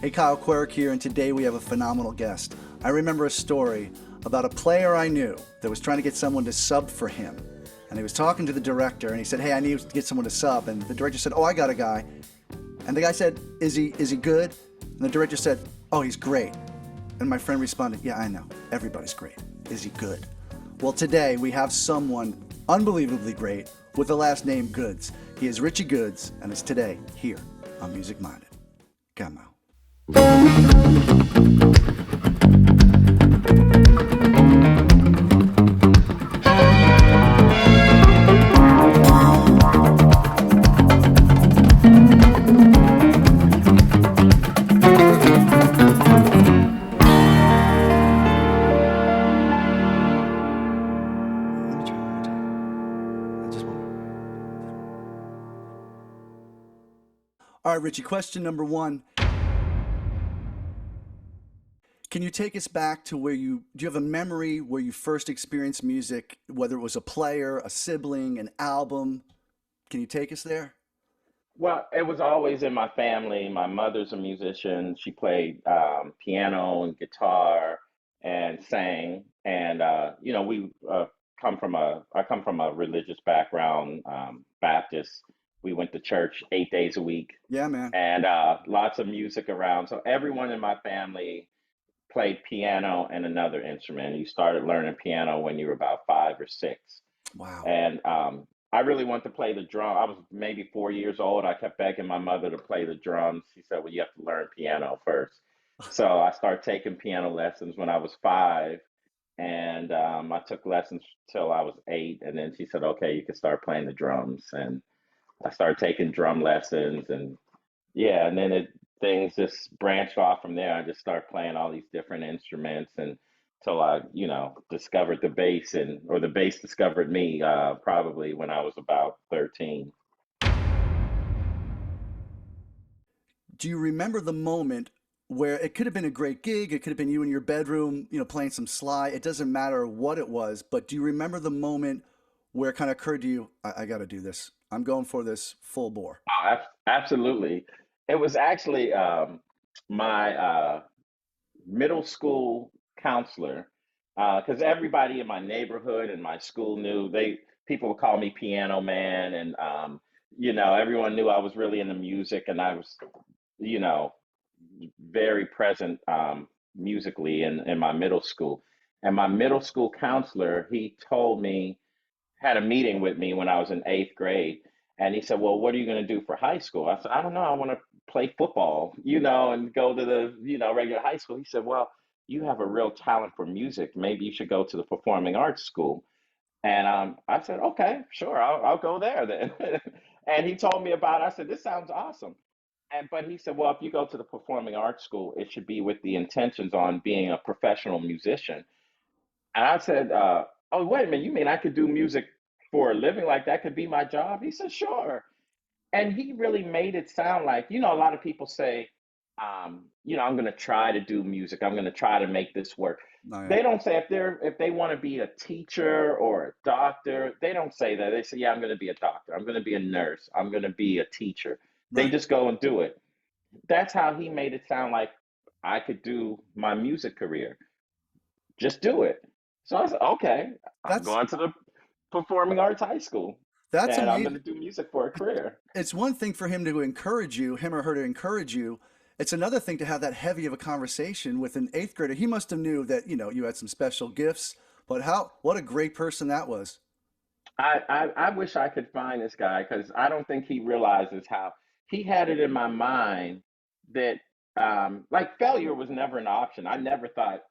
Hey, Kyle Querec here, and today we have a phenomenal guest. I remember a story about a player I knew that was trying to get someone to sub for him. And he was talking to the director, and he said, "Hey, I need to get someone to sub." And the director said, "Oh, I got a guy." And the guy said, Is he good?" And the director said, "Oh, he's great." And my friend responded, "Yeah, I know. Everybody's great. Is he good?" Well, today we have someone unbelievably great with the last name Goods. He is Richie Goods, and it's today here on Music Minded. Come on. All right, Richie, question number one. Can you take us back to do you have a memory where you first experienced music, whether it was a player, a sibling, an album? Can you take us there? Well, it was always in my family. My mother's a musician. She played piano and guitar and sang. And I come from a religious background, Baptist. We went to church 8 days a week, Yeah, man. and lots of music around. So everyone in my family played piano and another instrument. You started learning piano when you were about 5 or 6. Wow. And I really wanted to play the drum. I was maybe 4 years old. I kept begging my mother to play the drums. She said, "Well, you have to learn piano first." So I started taking piano lessons when I was 5. And I took lessons till I was 8. And then she said, "Okay, you can start playing the drums." And I started taking drum lessons. And yeah, and then things just branched off from there. I just started playing all these different instruments and till I, discovered the bass or the bass discovered me probably when I was about 13. Do you remember the moment where it could have been a great gig, it could have been you in your bedroom, playing some Sly, it doesn't matter what it was, but do you remember the moment where it kind of occurred to you, I got to do this. I'm going for this full bore. Oh, absolutely. It was actually my middle school counselor, because everybody in my neighborhood and my school knew people would call me Piano Man, and everyone knew I was really into music, and I was, you know, very present musically in my middle school. And my middle school counselor, he told me, had a meeting with me when I was in 8th grade. And he said, "Well, what are you going to do for high school?" I said, "I don't know. I want to play football, and go to the, regular high school." He said, "Well, you have a real talent for music. Maybe you should go to the performing arts school." And I said, "Okay, sure. I'll go there then." And he told me about it. I said, "This sounds awesome." But he said, "Well, if you go to the performing arts school, it should be with the intentions on being a professional musician." And I said, "Oh, wait a minute. You mean I could do music for a living? Like that could be my job?" He said, "Sure." And he really made it sound like, a lot of people say, "I'm going to try to do music. I'm going to try to make this work." Oh, yeah. They don't say if they want to be a teacher or a doctor, they don't say that. They say, "Yeah, I'm going to be a doctor. I'm going to be a nurse. I'm going to be a teacher." They Right. just go and do it. That's how he made it sound like I could do my music career. Just do it. So I said, "Okay, I'm That's going to the performing arts high school that's and I'm going to amazing. do music for a career." It's one thing for him to encourage you, him or her to encourage you. It's another thing to have that heavy of a conversation with an eighth grader. He must have knew that, you had some special gifts, but what a great person that was. I wish I could find this guy because I don't think he realizes how he had it in my mind that like failure was never an option. I never thought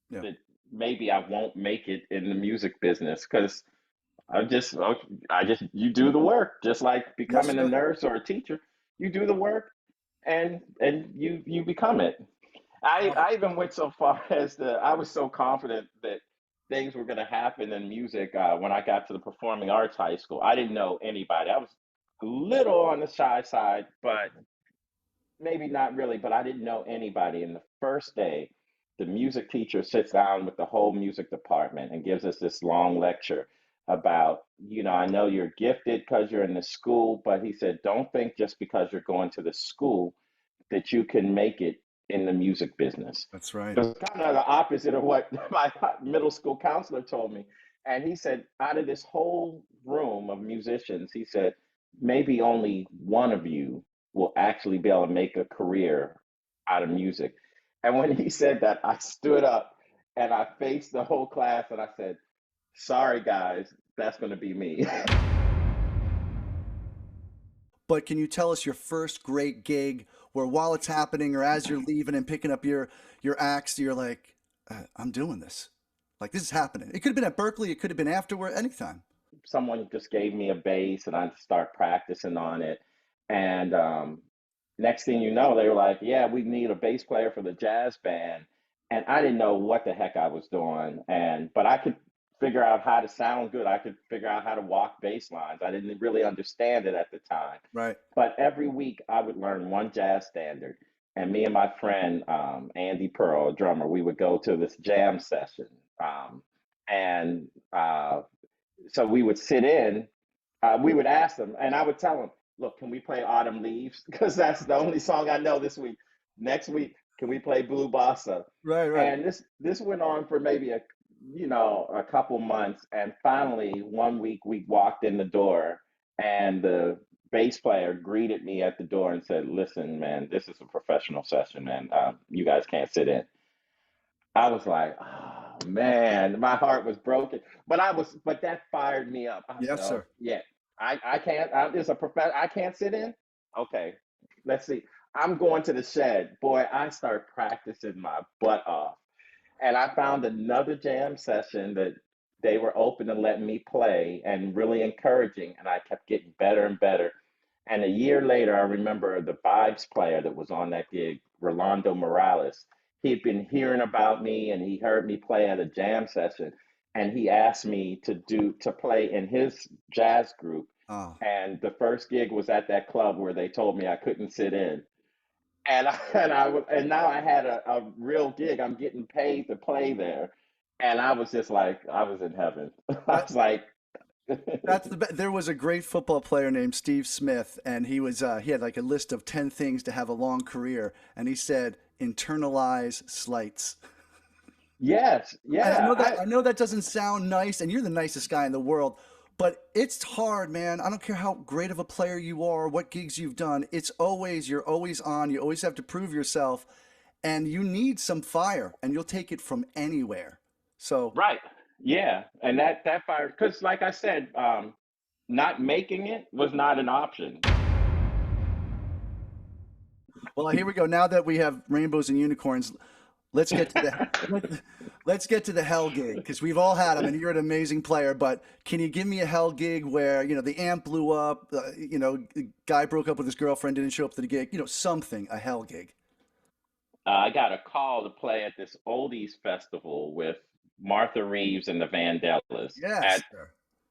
Yeah. that maybe I won't make it in the music business because I just you do the work just like Yes, becoming a sir. nurse or a teacher. You do the work and you become it. I Oh, I even went so far as I was so confident that things were going to happen in music when I got to the performing arts high school. I didn't know anybody. I was a little on the shy side, but maybe not really. But I didn't know anybody. And the first day, the music teacher sits down with the whole music department and gives us this long lecture about, I know you're gifted because you're in the school, but he said, don't think just because you're going to the school that you can make it in the music business. That's right. It was kind of the opposite of what my middle school counselor told me. And he said, out of this whole room of musicians, he said, maybe only one of you will actually be able to make a career out of music. And when he said that, I stood up and I faced the whole class and I said, sorry, guys, that's going to be me. But can you tell us your first great gig where while it's happening or as you're leaving and picking up your axe, you're like, I'm doing this. Like this is happening. It could have been at Berkeley. It could have been afterward. Anytime. Someone just gave me a bass and I start practicing on it. And next thing you know, they were like, "Yeah, we need a bass player for the jazz band." And I didn't know what the heck I was doing, and but I could figure out how to sound good. I could figure out how to walk bass lines. I didn't really understand it at the time, Right. but every week I would learn one jazz standard. And me and my friend Andy Pearl, a drummer, we would go to this jam session. And So we would sit in, we would ask them, and I would tell them, look, can we play Autumn Leaves? Because that's the only song I know this week. Next week, can we play Blue Bossa? Right. Right. And this went on for maybe a couple months, and finally one week we walked in the door, and the bass player greeted me at the door and said, "Listen, man, this is a professional session, and you guys can't sit in." I was like, oh man, my heart was broken. But that fired me up. I said, Yes, oh sir. yeah, I can't. It's a I can't sit in. Okay, let's see. I'm going to the shed. Boy, I start practicing my butt off, and I found another jam session that they were open to letting me play and really encouraging, and I kept getting better and better. And a year later, I remember the vibes player that was on that gig, Rolando Morales. He had been hearing about me and he heard me play at a jam session. And he asked me to play in his jazz group. Oh, And the first gig was at that club where they told me I couldn't sit in. And now I had a real gig. I'm getting paid to play there. And I was just like, I was in heaven. I that was like, there was a great football player named Steve Smith, and he had like a list of 10 things to have a long career, and he said internalize slights. yes, And yeah. I know that doesn't sound nice, and you're the nicest guy in the world, but it's hard, man. I don't care how great of a player you are, what gigs you've done. You're always on. You always have to prove yourself, and you need some fire, and you'll take it from anywhere. So, Right. Yeah. And that fire, because like I said, not making it was not an option. well, here we go. Now that we have rainbows and unicorns, let's get to the let, let's get to the hell gig because we've all had them, and you're an amazing player. But can you give me a hell gig where the amp blew up, the guy broke up with his girlfriend, didn't show up to the gig, something, a hell gig? I got a call to play at this oldies festival with Martha Reeves and the Vandellas Yes, at sir.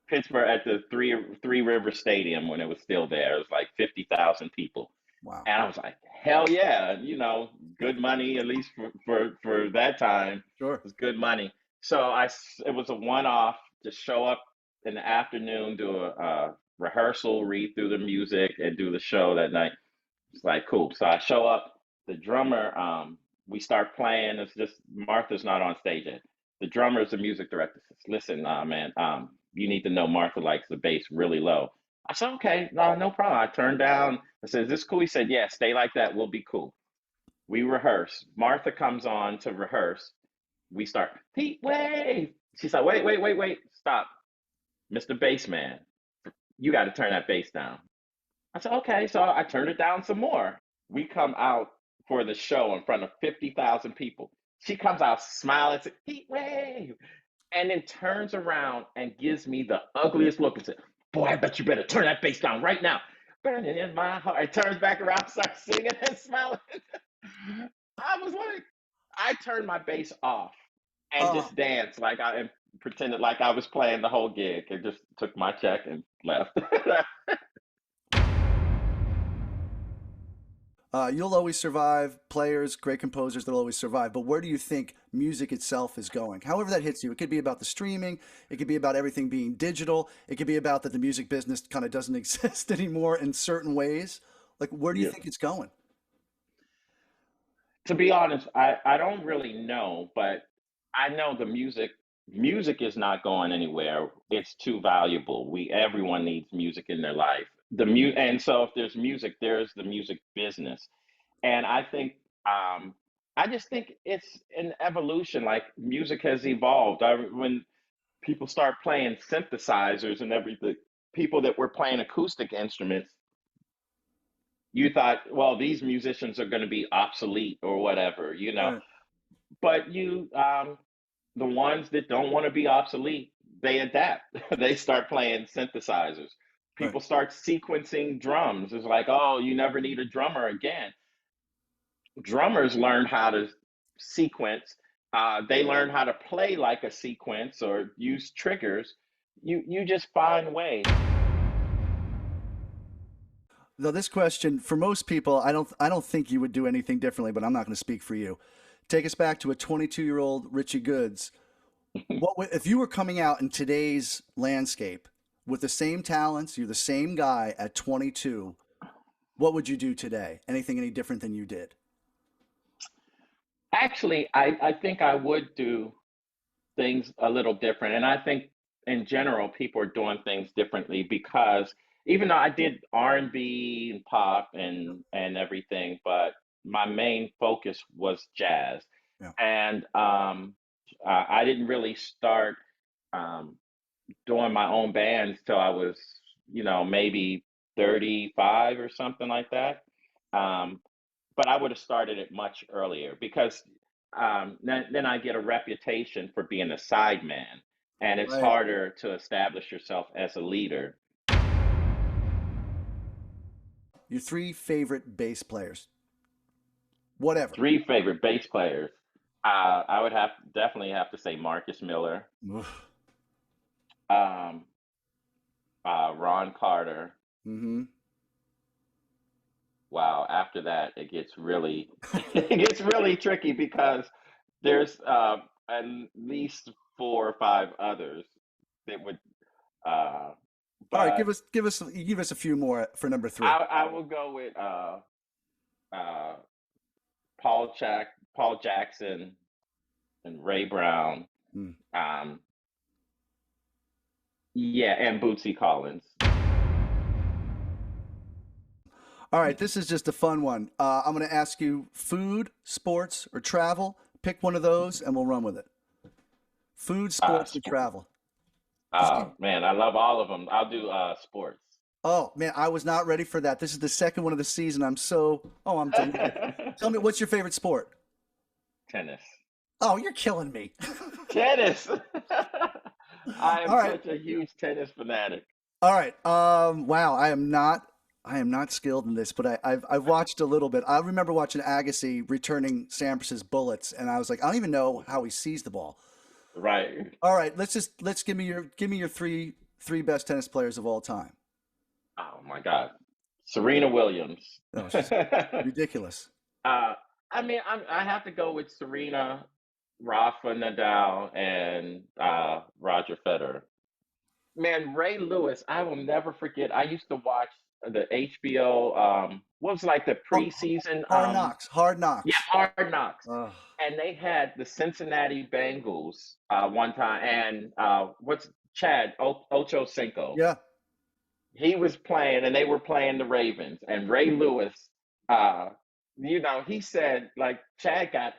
Pittsburgh at the Three River Stadium when it was still there. It was like 50,000 people. Wow. And I was like, hell yeah, good money, at least for that time, Sure. was good money. So it was a one off, just show up in the afternoon, do a rehearsal, read through the music, and do the show that night. It's like, cool. So I show up, the drummer, we start playing. It's just Martha's not on stage yet. The drummer is the music director. Says, listen, man, you need to know Martha likes the bass really low. I said, okay, no problem. I turned down. I said, is this cool? He said, yeah, stay like that. We'll be cool. We rehearse. Martha comes on to rehearse. We start, Pete, wave. She's like, wait, stop. Mr. Bassman, you got to turn that bass down. I said, okay. So I turned it down some more. We come out for the show in front of 50,000 people. She comes out smiling, says, Heat wave, and then turns around and gives me the ugliest look and said, boy, I bet you better turn that bass down right now. Burning in my heart. I turns back around, starts singing and smiling. I was like, I turned my bass off and Oh, just danced like and pretended like I was playing the whole gig and just took my check and left. you'll always survive. Players, great composers, they'll always survive. But where do you think music itself is going? However that hits you. It could be about the streaming. It could be about everything being digital. It could be about that the music business kind of doesn't exist anymore in certain ways. Like, where do you Yeah. think it's going? To be honest, I don't really know, but I know the music is not going anywhere. It's too valuable. Everyone needs music in their life. And so if there's music, there's the music business. And I just think it's an evolution. Like music has evolved. When people start playing synthesizers and everything, people that were playing acoustic instruments, you thought, well, these musicians are going to be obsolete or whatever, you know. Right. But the ones that don't want to be obsolete, they adapt. They start playing synthesizers. Right. People start sequencing drums. It's like, oh, you never need a drummer again. Drummers learn how to sequence. They learn how to play like a sequence or use triggers. You just find ways. Though this question, for most people, I don't think you would do anything differently, but I'm not going to speak for you. Take us back to a 22-year-old Richie Goods. If you were coming out in today's landscape with the same talents, you're the same guy at 22, what would you do today? Anything any different than you did? Actually, I think I would do things a little different. And I think in general, people are doing things differently because even though I did R&B and pop Yep. and everything, but my main focus was jazz. Yeah. And I didn't really start um, doing my own bands till I was, maybe 35 or something like that. Um, but I would have started it much earlier because then I get a reputation for being a sideman, and it's Right. harder to establish yourself as a leader. Your three favorite bass players, whatever. Three favorite bass players. I would have definitely have to say Marcus Miller, Oof. um, Ron Carter. Mm-hmm. Wow, after that it gets really it gets really tricky because there's at least four or five others that would uh, All right, but give us a few more for number three. I will go with uh, Paul Jackson, and Ray Brown. Hmm. Um, yeah, and Bootsy Collins. All right, this is just a fun one. I'm going to ask you food, sports, or travel. Pick one of those, and we'll run with it. Food, sports, or Sp- travel. Just give, Man, I love all of them. I'll do sports. oh man, I was not ready for that. This is the second one of the season. I'm delighted. Tell me, what's your favorite sport? Tennis. Oh, you're killing me. Tennis. I All am right, such a huge tennis fanatic. all right. Wow, I am not skilled in this, but I've watched a little bit. I remember watching Agassi returning Sampras's bullets, and I was like, I don't even know how he sees the ball. Right. All right, let's give me your three best tennis players of all time. Oh my God. Serena Williams. No, it's just ridiculous. Uh, I have to go with Serena, Rafa Nadal, and Roger Federer. Man, Ray Lewis, I will never forget. I used to watch the HBO, what was like the Oh, preseason, Hard Knocks, Hard yeah, Knocks. Hard Knocks, Ugh. and they had the Cincinnati Bengals one time, and what's Chad Ocho Cinco? Yeah, He was playing and they were playing the Ravens and Ray Lewis uh he said like Chad got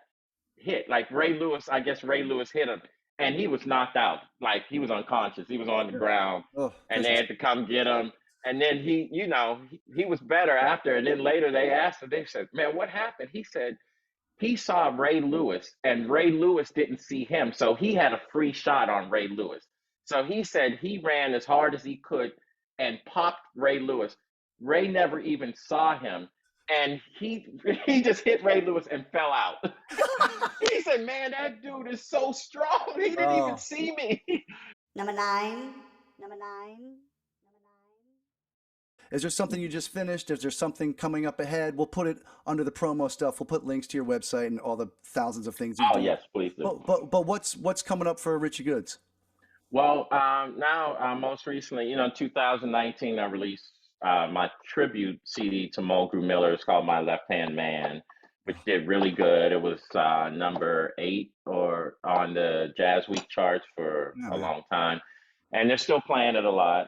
hit like Ray Lewis, I guess Ray Lewis hit him and he was knocked out, like he was unconscious, he was on the yeah. ground Oh, and they vicious. had to come get him. And then he was better after, and then later they asked him, they said, man, what happened? He said he saw Ray Lewis and Ray Lewis didn't see him. So he had a free shot on Ray Lewis. So he said he ran as hard as he could and popped Ray Lewis. Ray never even saw him. And he just hit Ray Lewis and fell out. He said, man, that dude is so strong. He didn't even Oh, see me. Number nine. Number nine. Number nine. is there something you just finished? Is there something coming up ahead? We'll put it under the promo stuff. We'll put links to your website and all the thousands of things you've Oh, done. yes, please do. But what's coming up for Richie Goods? Well, now, most recently, 2019, I released my tribute CD to Mulgrew Miller. It's called My Left Hand Man. which did really good. It was number 8 or on the Jazz Week charts for Yeah, a man. long time, and they're still playing it a lot.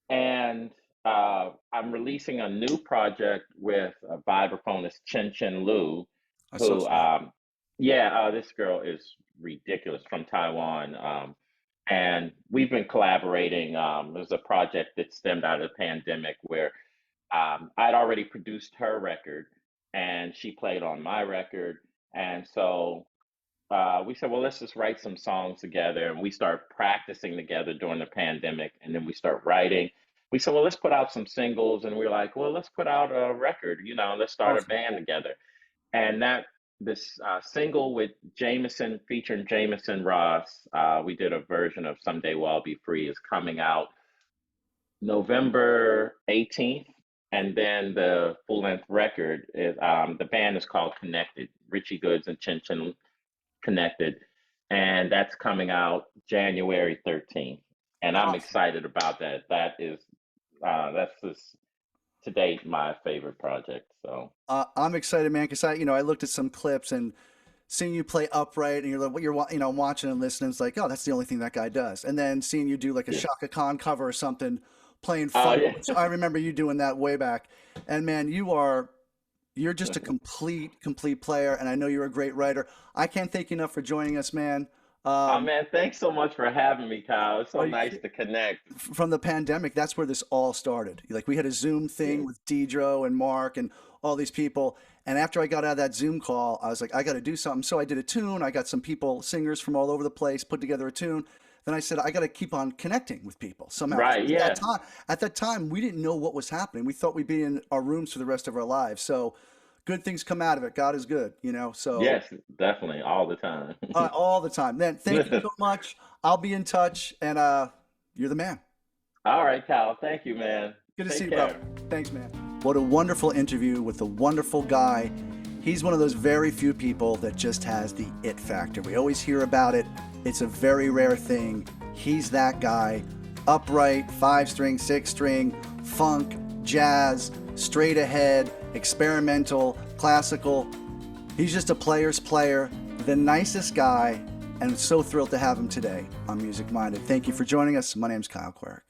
And I'm releasing a new project with a vibraphonist Chen Chen Lu, who, Associate. yeah, this girl is ridiculous from Taiwan. And we've been collaborating. There's a project that stemmed out of the pandemic where I'd already produced her record and she played on my record. And so we said, well, let's just write some songs together. And we start practicing together during the pandemic. And then we start writing. We said, well, let's put out some singles. And we are like, well, let's put out a record, let's start a Awesome. band together. And this single with Jameson, featuring Jameson Ross, we did a version of Someday We'll All Be Free, is coming out November 18th. And then the full length record is, the band is called Connected, Richie Goods and Chin Chin Connected. And that's coming out January 13th. And I'm Awesome. excited about that. That's just to date my favorite project. So I'm excited, man, because I looked at some clips and seeing you play upright, and you're like, what you're watching and listening. It's like, oh, that's the only thing that guy does. And then seeing you do like a yeah. Shaka Khan cover or something, playing Oh funk, yeah. which I remember you doing that way back. And man, you're just a complete player, and I know you're a great writer. I can't thank you enough for joining us, man. Oh Um, man, thanks so much for having me, Kyle. It's so are you nice to connect. from the pandemic, that's where this all started. Like we had a Zoom Yeah. thing with Deidro and Mark and all these people. And after I got out of that Zoom call, I was like, I got to do something. So I did a tune. I got some people, singers from all over the place, put together a tune. Then I said, I got to keep on connecting with people somehow. 'Cause Right, yeah. at that time, we didn't know what was happening. We thought we'd be in our rooms for the rest of our lives. So good things come out of it. God is good, So Yes, definitely, all the time. all the time. Then thank you so much. I'll be in touch, and you're the man. All right, Kyle. Thank you, man. Good to see Take you, brother. care. Thanks, man. What a wonderful interview with a wonderful guy. He's one of those very few people that just has the it factor. We always hear about it. It's a very rare thing. He's that guy. Upright, 5-string, 6-string, funk, jazz, straight ahead, experimental, classical. He's just a player's player, the nicest guy, and so thrilled to have him today on Music Minded. Thank you for joining us. My name's Kyle Querec.